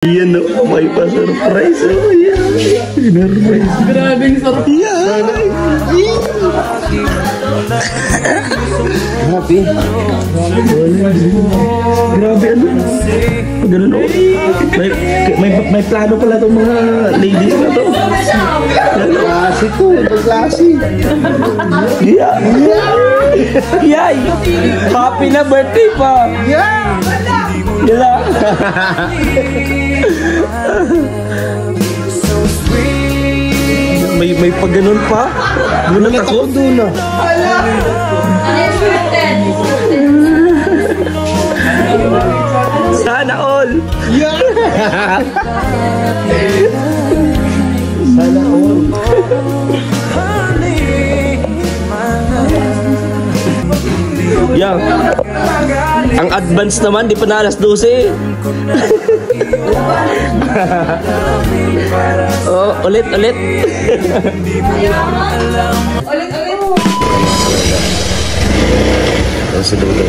Yan o, may pa-surprise o. Surprise. Grabing sarap. Grabe. Grabe ano. Ganun o. May plano pala itong mga ladies na to. Klase to, ibang klase. Yay! Happy na birthday pa! Yeah! Yala! may pag ganun pa? Gulat ako? Doon na. Sana all! Yeah! Sana all. Yang, ang advance naman, di pa na alas 12. Oh, ulit. Ulit. Sa dulo.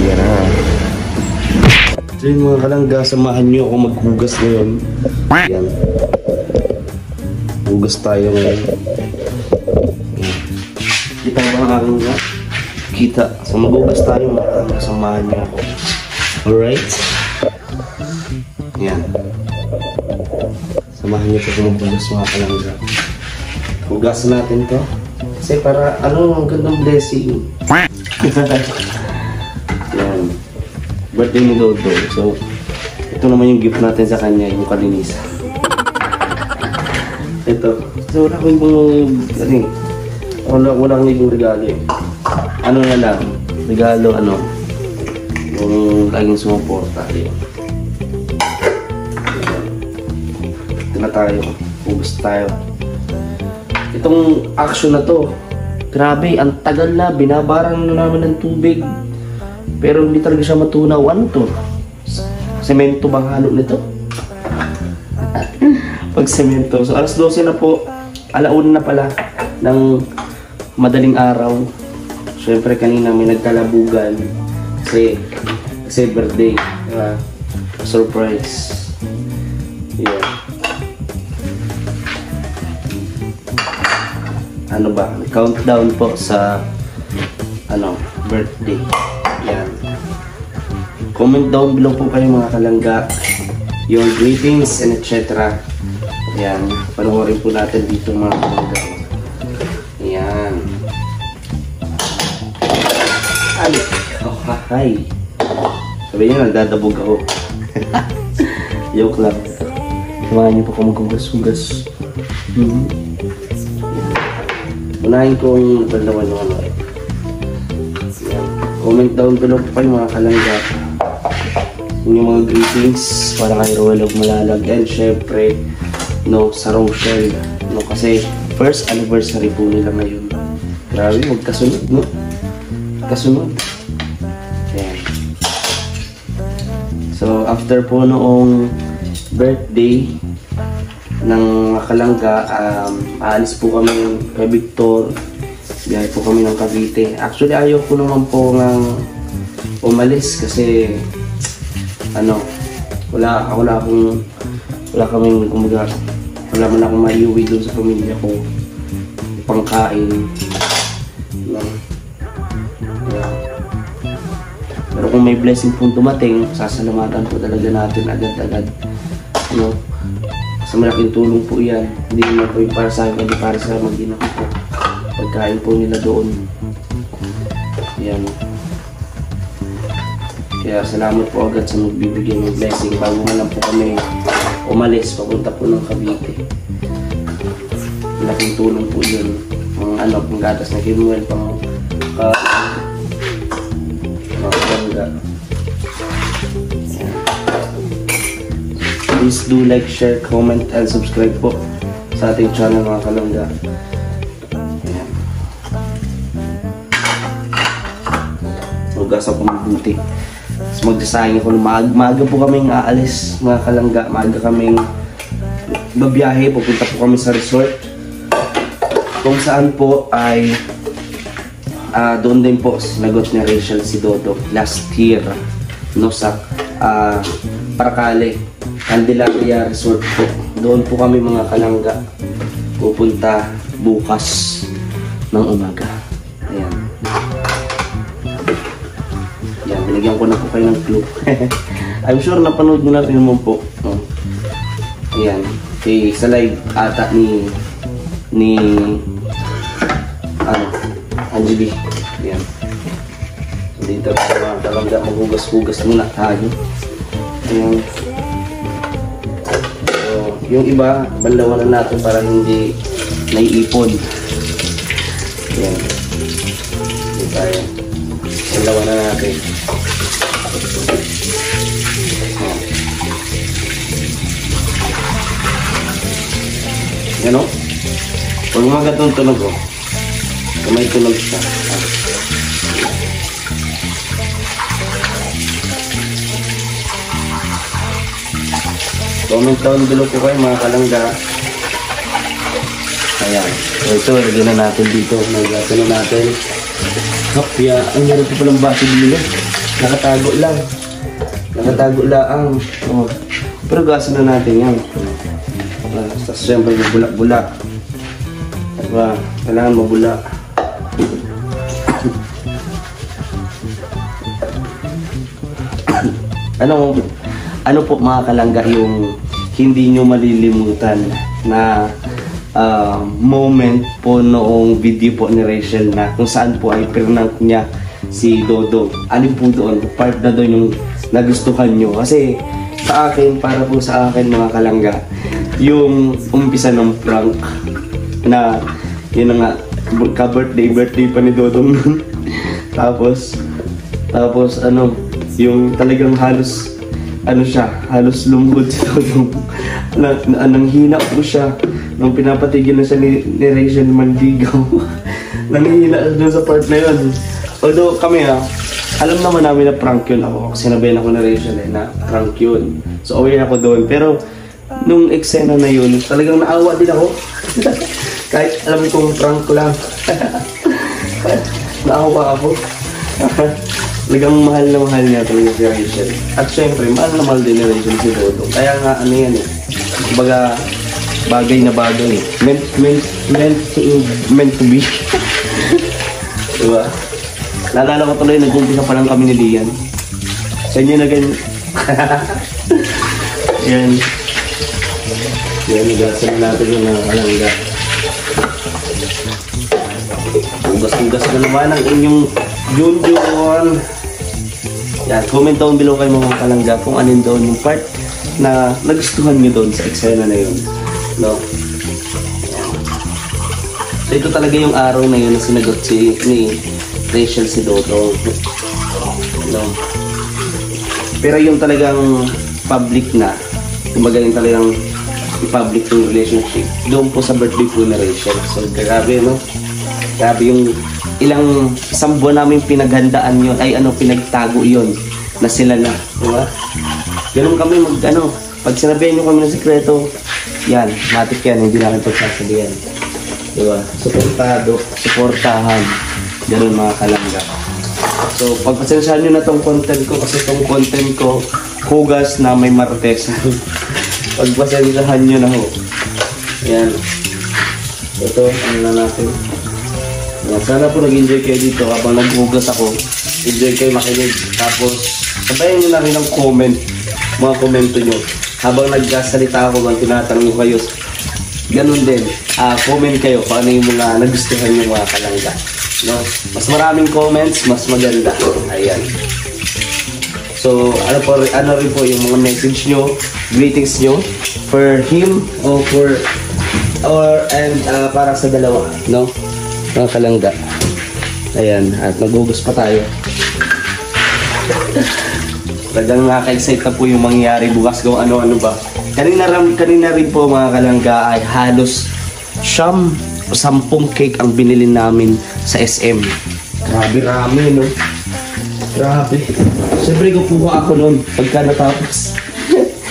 Yan na. So yun mga kalangga, samahan nyo ako maghugas ngayon. Yan. Hugas tayo ngayon. Kita mo ba ang aking kita? So maghugas tayo mga kalangga, samahan nyo ako. Alright? Yan. Samahan nyo ako maghugas mga kalangga. Hugasan natin to. Kasi para ang gandang blessing. Yan. Birthday ni Dodo. So, ito naman yung gift natin sa kanya, yung kalinisan. Ito. So, wala ko yung walang yung regalo eh. Ano na lang, regalo yung laging sumuporta. Ito na tayo. Ubus tayo. Itong action na to, grabe, ang tagal na, binabaran na namin ng tubig. Pero hindi talaga siya matunaw. Ano to? Semento bang halo nito? Pag semento. So alas 12 na po, alauna na pala ng madaling araw. Siyempre kanina may nagkalabugan kasi birthday. Surprise. Yeah. Ano ba? Countdown po sa birthday. Yan. Comment down below po kayo mga kalangga your greetings and etc. Yan. Panoorin po natin dito mga kalangga. Yan. Ay! Oh, hi! Sabi niya, nagdadabog ako. Joke lang. Samahan niyo po kung maghugas-hugas. Unahin ko yung dalawa. Comment down below po kayo mga kalangga yung mga greetings para kay Roel of Malalag, and syempre sa Rochelle kasi first anniversary po nila ngayon. Grabe, magkasunod kasunod. Ayan. So after po noong birthday ng kalangga, aalis po kami kay Victor. Biyahe po kami ng Cavite. Actually, ayaw ko naman po ng umalis kasi wala man akong maiuwi doon sa pamilya ko. Pangkain. Pero kung may blessing pong dumating, sasalamatan po talaga natin agad-agad. Sa malaking tulong po yan. Hindi naman po yung para sa akin, hindi para sa mag-ina ko po. Pagkain po nila doon. Yan. Kaya salamat po agad sa magbibigay ng blessing bago nga lang po kami umalis papunta po ng Cavite. Malaking tulong po yun. Ang gatas na Kimuel pang kalangga. Please do like, share, comment, and subscribe po sa ating channel mga kalangga. Hugas ako mabuti. Tapos magdasayang ako. Maaga po kaming aalis mga kalangga. Maaga kaming babiyahe. Pupunta po kami sa resort. Kung saan po ay doon din po sinagot ni Rachel si Dodo last year sa Paracale, Candelaria Resort po. Doon po kami mga kalangga pupunta bukas ng umaga. Ayan. Ayan, binigyan ko na po kayo ng clue. I'm sure napanood nyo na rin naman po. Oh. Ayan. Okay, sa live ata ni Angie B. Ayan. Dito mga kalangga, maghugas-hugas muna tayo. Ayan. So, yung iba, banlawan na natin para hindi naiipon. Ayan. Dito tayo. Banlawan na natin. Ayan. Yan o. Pag mga gatong tunog o. Kamay tunog siya. Comment down below po kayo mga kalangga. Ayan. So ito, lagyan na natin dito. Naglasan na natin. Hapya. Ang meron po palang baso dito. Nakatago lang. Nakatago lang. Oh. Pero gasan na natin yan. Tapos siyempre mabula-bula. Diba? Kailangan mabula. Ano po mga kalangga yung hindi nyo malilimutan na moment po noong video po ni Rachel na kung saan po ay prank niya si Dodo. Ano po doon? Part na doon yung nagustuhan nyo. Kasi sa akin, para po sa akin mga kalangga, yung umpisa ng prank na yun na nga, ka-birthday pa ni Dodong nun. tapos ano, yung talagang halos halos lumuhod si Dodong. Nang hina po siya nung pinapatigil na siya ni Rachel Mandigaw. Nanghihina doon sa part na yun. Although kami alam naman namin na prank yun ako. Sinabihan ako ni Rachel na prank yun. So aware ako doon. Pero nung eksena na yun, talagang naawa din ako. Kahit alam kong prank lang. Naawa ako. Talagang mahal na mahal niya talaga si Rachel. At syempre, mahal na mahal din ni Rachel si Dodo. Kaya nga ano yan kumbaga, bagay na bagay. Meant to be. Diba? Naalala ko tuloy, nag-umpisa pa lang kami ni Lian. Sa inyo na ganyan. Yan. Yan, nagasan natin yung kalangga. Hugas-hugas na naman ang inyong Junjun. Yan, comment down below kayo mga kalangga kung alin doon yung part na nagustuhan nyo doon sa eksena na yun. No? So ito talaga yung araw na yun na sinagot ni Rachel si Dodo. No? Pero yung talagang public na, kumbaga yung talagang i-public yung relationship, doon po sa birthday po ni Rachel. So grabe, no? Grabe yung isang buwan namin pinaghandaan yun, ay pinagtago yun, na sila na, diba? Ganun kami pag sinabihan nyo kami ng sikreto, yan, matik yan, hindi namin pagsasabihan. Diba? Suportahan. Ganun mga kalangga. So, pagpasensyahan nyo na tong content ko, kasi tong content ko, hugas na may martesan. Pagpasensyahan nyo na ho. Yan. Ito, ano na natin. Yan. Sana po nag-enjoy kayo dito habang naghugas ako. Enjoy kayo makinig. Tapos, sabayan nyo na rin ang comment, mga komento nyo. Habang nagsasalita ako, bang tinatanong kayo, ganun din. Comment kayo kung ano yung mga nagustuhan nyo mga kalangga. No? Mas maraming comments, mas maganda. Ayan. So, ano rin po yung mga message nyo, greetings nyo for him and para sa dalawa, no? Mga kalangga. Ayan, at maghugas pa tayo. Talagang nakaka-excite na po yung mangyayari bukas kung ano-ano ba. Kanina rin po mga kalangga ay halos 10 cake ang binili namin sa SM. Grabe rami, no? Grabe. Siyempre kukuha ako nun pagka natapos.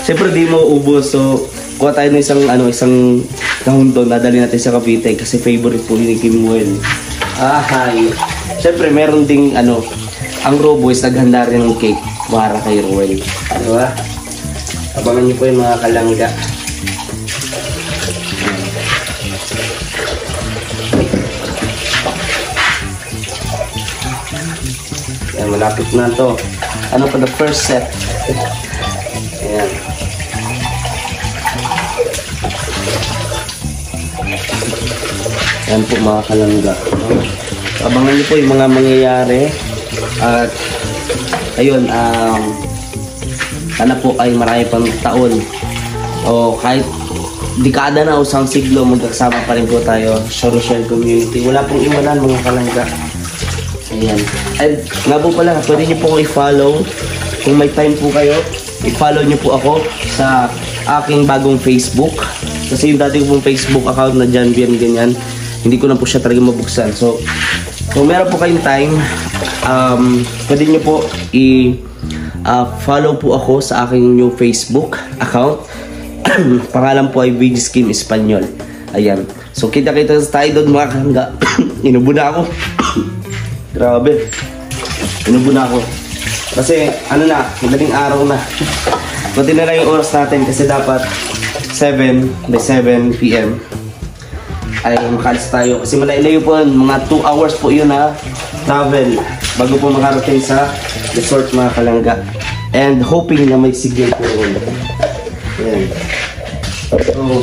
Siyempre di mo ubos. So, kuha tayo ng isang kahon doon. Nadali natin sa Cavite kasi favorite po ni Kim Well. Hi. Siyempre meron ding ang Roboys naghanda rin ng cake para kay Roel. Diba? Abangan niyo po yung mga kalangga. Ayan, malapit na to. Ano pa the first set? Ayan. Ayan po mga kalangga. Abangan niyo po yung mga mangyayari. At ayun, sana po ay marami pang taon o kahit dekada na o isang siglo, magkasama pa rin po tayo sa Rochelle community. Wala pong iwanan mga kalangga. Ayan. And nga po pala, pwede nyo po i-follow kung may time po kayo. I-follow nyo po ako sa aking bagong Facebook. Kasi yung dati ko pong Facebook account na John Bien ganyan, hindi ko na po siya talaga mabuksan. So, kung meron po kayong time, pwede nyo po follow po ako sa aking new Facebook account. Pangalan po ay VG Scheme Espanyol. Ayan. So, kita-kita tayo doon mga kalangga. Inubo na ako. Grabe. Inubo na ako. Kasi, ano na, madaling araw na. Pati na lang yung oras natin kasi dapat 7 by 7 p.m. ay makalis tayo. Kasi malayo po yun. Mga 2 hours po yun na travel bago po makarating sa resort mga kalangga. And hoping na may signal po ron. Ayan. So,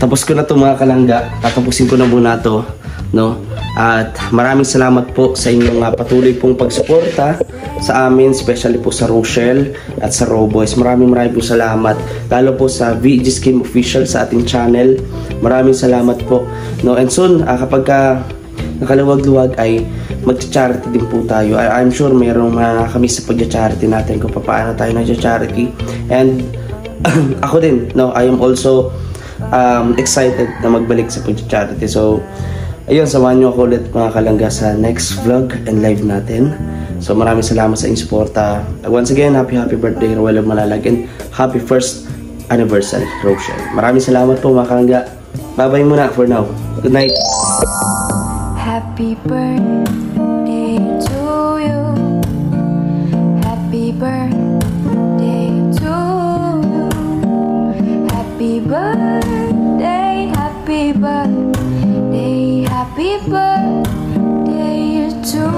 tapos ko na to mga kalangga. Tatapusin ko na muna to. No? At maraming salamat po sa inyong patuloy pong pagsuporta sa amin, especially po sa Rochelle at sa Roboys. Maraming po salamat. Lalo po sa VG Scheme Official sa ating channel. Maraming salamat po. No? And soon, kapag nakaluwag-luwag ay mag-charity din po tayo. I'm sure mayroong kami sa pag-charity natin kung paano tayo nag-charity. And ako din, no, I am also excited na magbalik sa pag-charity. So, ayun, samahan nyo ako ulit mga kalangga sa next vlog and live natin. So maraming salamat sa inyong suporta. Once again, happy birthday Roel Malalag and happy first anniversary Rochelle. Maraming salamat po mga kalangga. Bye bye muna for now. Good night. Happy birthday to you. Happy birthday to you. Happy birthday, happy birthday, happy birthday to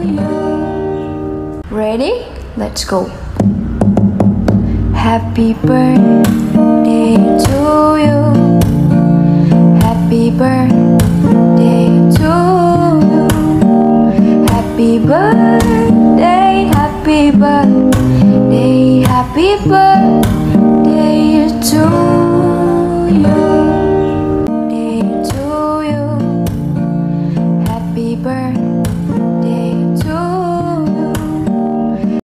you. Ready? Let's go. Happy birthday to you. Happy birthday to you. Happy birthday, happy birthday, happy birthday to you.